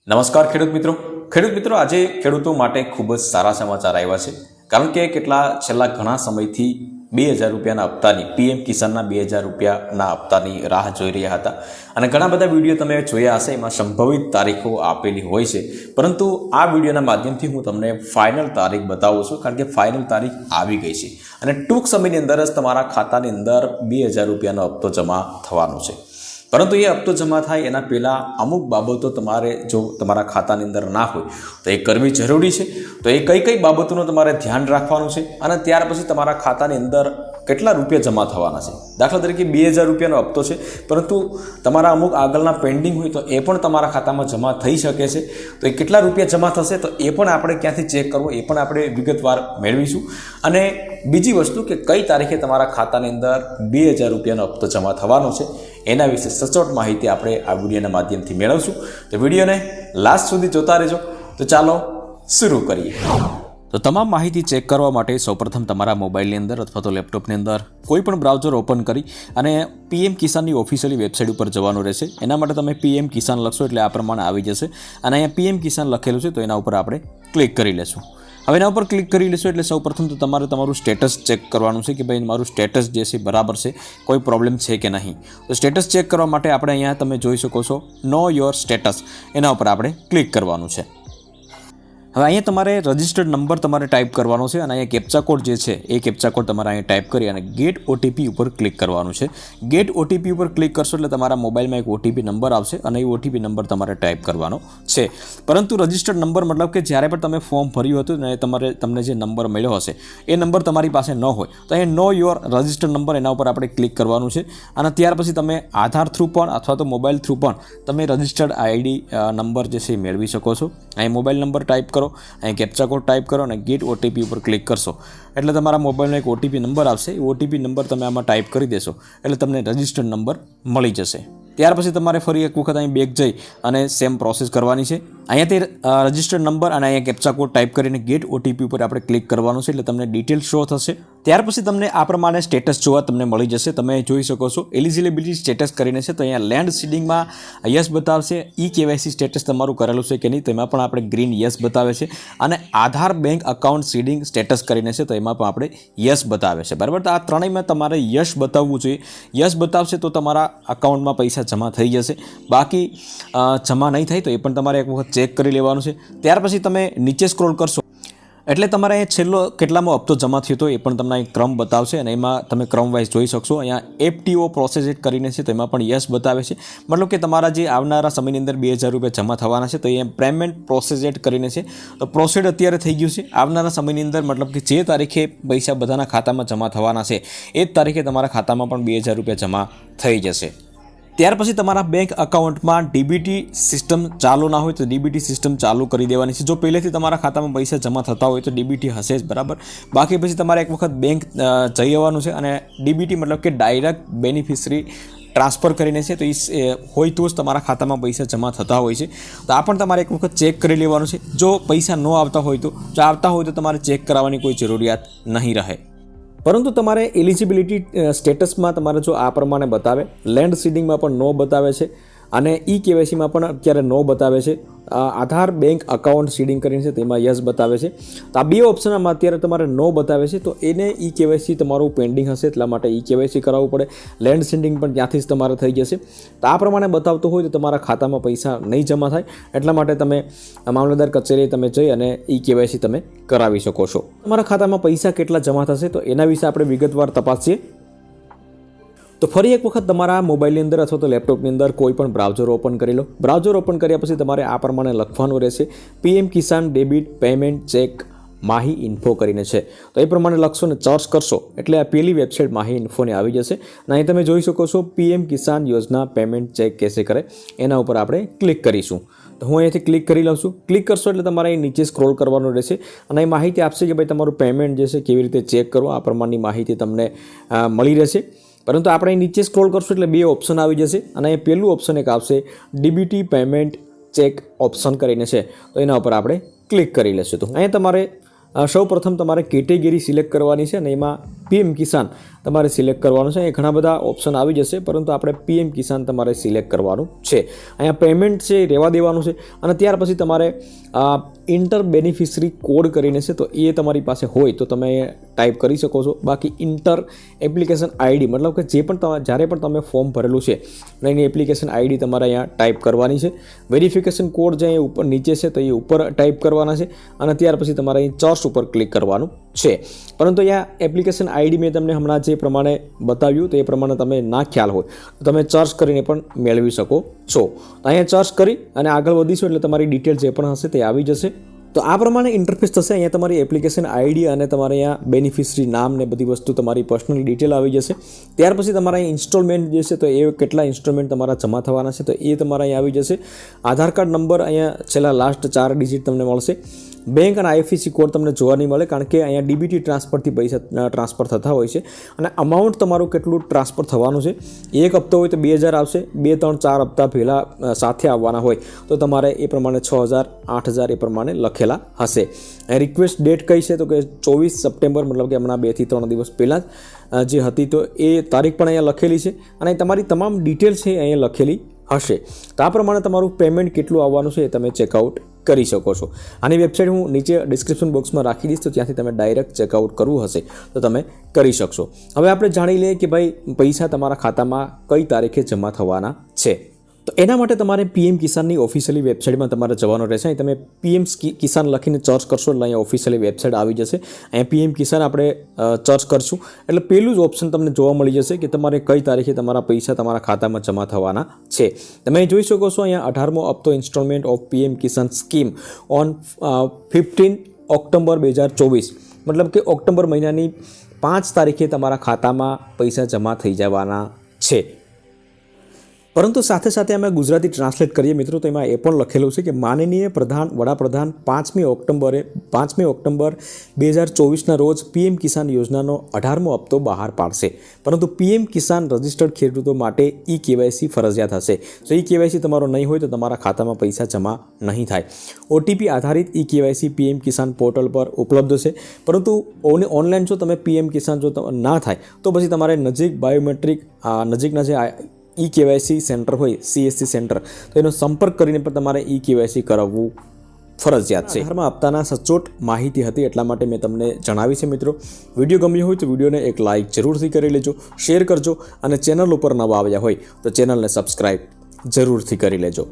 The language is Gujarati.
નમસ્કાર ખેડૂત મિત્રો આજે ખેડૂતો માટે ખૂબ જ સારા સમાચાર આવ્યા છે કારણ કે છેલ્લા ઘણા સમયથી 2000 રૂપિયાના હપ્તાની પીએમ કિસાનના 2000 રૂપિયાના હપ્તાની રાહ જોઈ રહ્યા હતા અને ઘણા બધા વિડીયો તમે જોયા હશે એમાં સંભવિત તારીખો આપેલી હોય છે પરંતુ આ વિડીયોના માધ્યમથી હું તમને ફાઇનલ તારીખ બતાવું છું કારણ કે ફાઇનલ તારીખ આવી ગઈ છે અને ટૂંક સમયની અંદર જ તમારા ખાતાની અંદર 2000 રૂપિયાનો હપ્તો જમા થવાનો છે। પરંતુ એ હપ્તો જમા થાય એના પહેલાં અમુક બાબતો તમારે જો તમારા ખાતાની અંદર ના હોય તો એ કરવી જરૂરી છે। તો એ કઈ બાબતોનું તમારે ધ્યાન રાખવાનું છે અને ત્યાર પછી તમારા ખાતાની અંદર કેટલા રૂપિયા જમા થવાના છે। દાખલા તરીકે 2000 રૂપિયાનો હપ્તો છે પરંતુ તમારા અમુક આગળના પેન્ડિંગ હોય તો એ પણ તમારા ખાતામાં જમા થઈ શકે છે। તો એ કેટલા રૂપિયા જમા થશે તો એ પણ આપણે ક્યાંથી ચેક કરવો એ પણ આપણે વિગતવાર મેળવીશું। અને બીજી વસ્તુ કે કઈ તારીખે તમારા ખાતાની અંદર 2000 રૂપિયાનો હપ્તો જમા થવાનો છે એના વિશે સચોટ માહિતી આપણે આ વિડીયોના માધ્યમથી મેળવશું। તો વિડીયોને લાસ્ટ સુધી જોતા રહેજો। તો ચાલો શરૂ કરીએ। તો તમામ માહિતી ચેક કરવા માટે સૌપ્રથમ તમારા મોબાઈલની અંદર અથવા તો લેપટોપની અંદર કોઈ પણ બ્રાઉઝર ઓપન કરી અને પીએમ કિસાનની ઓફિશિયલી વેબસાઇટ ઉપર જવાનું રહેશે। એના માટે તમે પીએમ કિસાન લખશો એટલે આ પ્રમાણે આવી જશે અને અહીંયા પીએમ કિસાન લખેલું છે તો એના ઉપર આપણે ક્લિક કરી લેશું। હવે એના ઉપર ક્લિક કરી લેશો એટલે સૌપ્રથમ તો તમારે તમારું સ્ટેટસ ચેક કરવાનું છે કે ભાઈ મારું સ્ટેટસ જે છે બરાબર છે, કોઈ પ્રોબ્લેમ છે કે નહીં। તો સ્ટેટસ ચેક કરવા માટે આપણે અહીંયા તમે જોઈ શકો છો નો યોર સ્ટેટસ એના ઉપર આપણે ક્લિક કરવાનું છે। હવે અહીંયા તમારે રજિસ્ટર્ડ નંબર તમારે ટાઈપ કરવાનો છે અને અહીંયા કેપ્ચા કોડ જે છે એ કેપ્ચા કોડ તમારે અહીંયા ટાઈપ કરી અને ગેટ ઓટીપી ઉપર ક્લિક કરવાનું છે। ગેટ ઓટીપી ઉપર ક્લિક કરશો એટલે તમારા મોબાઈલમાં એક ઓટીપી નંબર આવશે અને એ ઓટીપી નંબર તમારે ટાઈપ કરવાનો છે। પરંતુ રજિસ્ટર્ડ નંબર મતલબ કે જ્યારે પણ તમે ફોર્મ ભર્યું હતું ને તમને જે નંબર મળ્યો હશે એ નંબર તમારી પાસે ન હોય તો અહીંયા નો યોર રજિસ્ટર્ડ નંબર એના ઉપર આપણે ક્લિક કરવાનું છે અને ત્યાર પછી તમે આધાર થ્રુ પણ અથવા તો મોબાઈલ થ્રુ પણ તમે રજિસ્ટર્ડ આઈડી નંબર જે છે એ મેળવી શકો છો। અહીં મોબાઈલ નંબર ટાઈપ કરો, અહીં કેપ્ચા કોડ ટાઈપ કરો અને ગેટ ઓટીપી ઉપર ક્લિક કરશો એટલે તમારા મોબાઈલનો એક ઓટીપી નંબર આવશે। એ ઓટીપી નંબર તમે આમાં ટાઈપ કરી દેશો એટલે તમને રજિસ્ટર્ડ નંબર મળી જશે। ત્યાર પછી તમારે ફરી એક વખત અહીં બેક જઈ અને સેમ પ્રોસેસ કરવાની છે। અહીંયાથી રજિસ્ટર્ડ નંબર અને અહીંયા કેપ્ચા કોડ ટાઈપ કરીને ગેટ ઓટીપી ઉપર આપણે ક્લિક કરવાનું છે એટલે તમને ડિટેલ શો થશે। ત્યાર પછી તમને આ પ્રમાણે સ્ટેટસ જોવા તમને મળી જશે। તમે જોઈ શકો છો એલિજિબિલિટી સ્ટેટસ કરીને છે તો અહીંયા લેન્ડ સીડિંગમાં યસ બતાવશે, ઈ કેવાયસી સ્ટેટસ તમારું કરેલું છે કે નહીં તેમાં પણ આપણે ગ્રીન યસ બતાવે છે અને આધાર બેંક અકાઉન્ટ સીડિંગ સ્ટેટસ કરીને છે તો એમાં પણ આપણે યસ બતાવે છે, બરાબર। તો આ ત્રણેયમાં તમારે યસ બતાવવું જોઈએ। યસ બતાવશે તો તમારા અકાઉન્ટમાં પૈસા જમા થઈ જશે, બાકી જમા નહીં થાય તો એ પણ તમારે એક વખત ચેક કરી લેવાનું છે। ત્યાર પછી તમે નીચે સ્ક્રોલ કરશો એટલે તમારે અહીંયા છેલ્લો કેટલામાં હપ્તો જમા થયો હતો એ પણ તમને અહીં ક્રમ બતાવશે અને એમાં તમે ક્રમ વાઇઝ જોઈ શકશો। અહીંયા એફટીઓ પ્રોસેસ કરીને છે તો એમાં પણ યસ બતાવે છે, મતલબ કે તમારા જે આવનારા સમયની અંદર 2000 રૂપિયા જમા થવાના છે તો એ પેમેન્ટ પ્રોસેસ કરીને છે તો પ્રોસેડ અત્યારે થઈ ગયું છે। આવનારા સમયની અંદર મતલબ કે જે તારીખે પૈસા બધાના ખાતામાં જમા થવાના છે એ જ તારીખે તમારા ખાતામાં પણ 2000 રૂપિયા જમા થઈ જશે। ત્યાર પછી તમારા બેંક અકાઉન્ટમાં ડીબીટી સિસ્ટમ ચાલુ ના હોય તો ડીબીટી સિસ્ટમ ચાલુ કરી દેવાની છે। જો પહેલેથી તમારા ખાતામાં પૈસા જમા થતા હોય તો ડીબીટી હશે જ, બરાબર। બાકી પછી તમારે એક વખત બેંક જઈ આવવાનું છે અને ડીબીટી મતલબ કે ડાયરેક્ટ બેનિફિશરી ટ્રાન્સફર કરીને છે તો એ હોય તો જ તમારા ખાતામાં પૈસા જમા થતા હોય છે। તો આ પણ તમારે એક વખત ચેક કરી લેવાનું છે। જો પૈસા ન આવતા હોય તો આવતા હોય તો તમારે ચેક કરાવવાની કોઈ જરૂરિયાત નહીં રહે। પરંતુ તમારે એલિજિબિલિટી સ્ટેટસમાં તમારે જો આ પ્રમાણે બતાવે, લેન્ડ સીડિંગમાં પણ નો બતાવે છે અને ઈ કેવાયસીમાં પણ અત્યારે નો બતાવે છે, આધાર બેંક અકાઉન્ટ સીડિંગ કરીને છે તેમાં યસ બતાવે છે। તો આ બે ઓપ્શનમાં અત્યારે તમારે નો બતાવે છે તો એને ઈ કેવાયસી તમારું પેન્ડિંગ હશે એટલા માટે ઈ કેવાયસી કરાવવું પડે। લેન્ડ સીડિંગ પણ ત્યાંથી જ તમારે થઈ જશે। તો આ પ્રમાણે બતાવતું હોય તો તમારા ખાતામાં પૈસા નહીં જમા થાય એટલા માટે તમે મામલતદાર કચેરીએ તમે જઈ અને ઈ કેવાયસી તમે કરાવી શકો છો। તમારા ખાતામાં પૈસા કેટલા જમા થશે તો એના વિશે આપણે વિગતવાર તપાસીએ। તો ફરી એક વખત તમારા મોબાઈલની અંદર અથવા તો લેપટોપની અંદર કોઈ પણ બ્રાઉઝર ઓપન કરી લો। બ્રાઉઝર ઓપન કર્યા પછી તમારે આ પ્રમાણે લખવાનું રહેશે PM Kisan debit payment check માહી ઇન્ફો કરીને છે તો એ પ્રમાણે લખશો ને સર્ચ કરશો એટલે આ પહેલી વેબસાઇટ માહી ઇન્ફોની આવી જશે। અહીં તમે જોઈ શકો છો પીએમ કિસાન યોજના પેમેન્ટ ચેક કેસે કરે એના ઉપર આપણે ક્લિક કરીશું। તો હું અહીંયાથી ક્લિક કરી લઉં છું। ક્લિક કરશો એટલે તમારે અહીં નીચે સ્ક્રોલ કરવાનું રહેશે અને એ માહિતી આપશે કે ભાઈ તમારું પેમેન્ટ જે છે કેવી રીતે ચેક કરવું, આ પ્રમાણની માહિતી તમને મળી રહેશે। પરંતુ આપણે નીચે સ્ક્રોલ કરશું એટલે બે ઓપ્શન આવી જશે અને એ પહેલું ઓપ્શન એક આવશે ડીબીટી પેમેન્ટ ચેક ઓપ્શન કરીને છે તો એના ઉપર આપણે ક્લિક કરી લેશું। તો અહીંયા તમારે સૌ પ્રથમ તમારે કેટેગરી સિલેક્ટ કરવાની છે અને એમાં PM કિસાન તમારે સિલેક્ટ કરવાનું છે. અહીં ઘણા બધા ઓપ્શન આવી જશે, પરંતુ આપણે PM કિસાન તમારે સિલેક્ટ કરવાનું છે. અહીંયા પેમેન્ટ છે એ રહેવા દેવાનું છે. અને ત્યાર પછી તમારે ઇન્ટર બેનિફિશરી કોડ કરીને છે, તો એ તમારી પાસે હોય તો તમે ટાઈપ કરી શકો છો. બાકી ઇન્ટર એપ્લિકેશન આઈડી, મતલબ કે જે પણ જ્યારે પણ તમે ફોર્મ ભરેલું છે અને એની એપ્લિકેશન આઈડી તમારે અહીંયા ટાઈપ કરવાની છે. વેરિફિકેશન કોડ જે ઉપર નીચે છે તો એ ઉપર ટાઈપ કરવાના છે. અને ત્યાર પછી તમારે અહીં ચર્ચ ઉપર ક્લિક કરવાનું છે. પરંતુ અહીંયા એપ્લિકેશન આઈડી મેં તમને હમણાં જે પ્રમાણે બતાવ્યું તો એ પ્રમાણે તમે ના ખ્યાલ હોય તો તમે સર્ચ કરીને પણ મેળવી શકો છો. અહીંયા સર્ચ કરી અને આગળ વધીશું એટલે તમારી ડિટેલ જે પણ હશે તે આવી જશે. તો આ પ્રમાણે ઇન્ટરફેસ થશે. અહીંયા તમારી એપ્લિકેશન આઈડી અને તમારે અહીંયા બેનિફિશરી નામ ને બધી વસ્તુ તમારી પર્સનલ ડિટેલ આવી જશે. ત્યાર પછી તમારા અહીં ઇન્સ્ટોલમેન્ટ જે છે તો એ કેટલા ઇન્સ્ટોલમેન્ટ તમારા જમા થવાના છે તો એ તમારા અહીં આવી જશે. આધાર કાર્ડ નંબર અહીંયા છેલ્લા લાસ્ટ 4 ડિજિટ તમને મળશે. બેંક અને IFSC કોડ તમને જોવા નહીં મળે, કારણ કે અહીંયા DBT ટ્રાન્સફરથી પૈસા ટ્રાન્સફર થતા હોય છે. અને અમાઉન્ટ તમારું કેટલું ટ્રાન્સફર થવાનું છે, એક હપ્તો હોય તો 2000 આવશે, 2, 3, 4 હપ્તા પહેલાં સાથે આવવાના હોય તો તમારે એ પ્રમાણે 6000, 8000 એ પ્રમાણે લખેલા હશે. રિક્વેસ્ટ ડેટ કઈ છે તો કે 24 સપ્ટેમ્બર, મતલબ કે હમણાં 2 થી 3 દિવસ પહેલાં જે હતી તો એ તારીખ પણ અહીંયા લખેલી છે. અને તમારી તમામ ડિટેલ છે અહીંયા લખેલી હશે. તો આ પ્રમાણે તમારું પેમેન્ટ કેટલું આવવાનું છે એ તમે ચેકઆઉટ કરી શકો છો. આની વેબસાઇટ હું નીચે ડિસ્ક્રિપ્શન બોક્સમાં રાખી દઈશ, તો ત્યાંથી તમે ડાયરેક્ટ ચેકઆઉટ કરવું હશે તો તમે કરી શકશો. હવે આપણે જાણી લઈએ કે ભાઈ પૈસા તમારા ખાતામાં કઈ તારીખે જમા થવાના છે. તો એના માટે તમારે PM કિસાનની ઓફિશિયલી વેબસાઇટમાં તમારે જવાનું રહેશે. અહીં તમે PM કિસાન લખીને સર્ચ કરશો એટલે અહીંયા ઓફિશિયલી વેબસાઇટ આવી જશે. અહીંયા PM કિસાન આપણે સર્ચ કરશું એટલે પહેલું જ ઓપ્શન તમને જોવા મળી જશે કે તમારે કઈ તારીખે તમારા પૈસા તમારા ખાતામાં જમા થવાના છે. તમે જોઈ શકો છો અહીંયા 18મો હપ્તો installment of PM Kisan scheme on 15 October 2024, મતલબ કે ઓક્ટોબર મહિનાની 5 તારીખે તમારા ખાતામાં પૈસા જમા થઈ જવાના છે. પરંતુ સાથે સાથે અમે ગુજરાતી ટ્રાન્સલેટ કરીએ મિત્રો તો એમાં એ પણ લખેલું છે કે માનનીય વડાપ્રધાન 5મી ઓક્ટોબર 2024ના રોજ PM કિસાન યોજનાનો 18મો હપ્તો બહાર પાડશે. પરંતુ PM કિસાન રજિસ્ટર્ડ ખેડૂતો માટે EKYC ફરજિયાત હશે. તો EKYC તમારો નહીં હોય તો તમારા ખાતામાં પૈસા જમા નહીં થાય. OTP આધારિત EKYC PM કિસાન પોર્ટલ પર ઉપલબ્ધ છે. પરંતુ ઓનલાઈન જો તમે PM કિસાન જો ના થાય તો પછી તમારે નજીકના જે EKYC સેન્ટર હોય, CSC સેન્ટર, તો એનો સંપર્ક કરીને પણ તમારે EKYC કરાવવું ફરજિયાત છે. આધારમાં હપ્તાના સચોટ માહિતી હતી એટલા માટે મેં તમને જણાવી છે. મિત્રો વિડીયો ગમ્યો હોય તો વિડીયોને એક લાઇક જરૂરથી કરી લેજો, શેર કરજો અને ચેનલ ઉપર નવા આવ્યા હોય તો ચેનલને સબસ્ક્રાઈબ જરૂરથી કરી લેજો.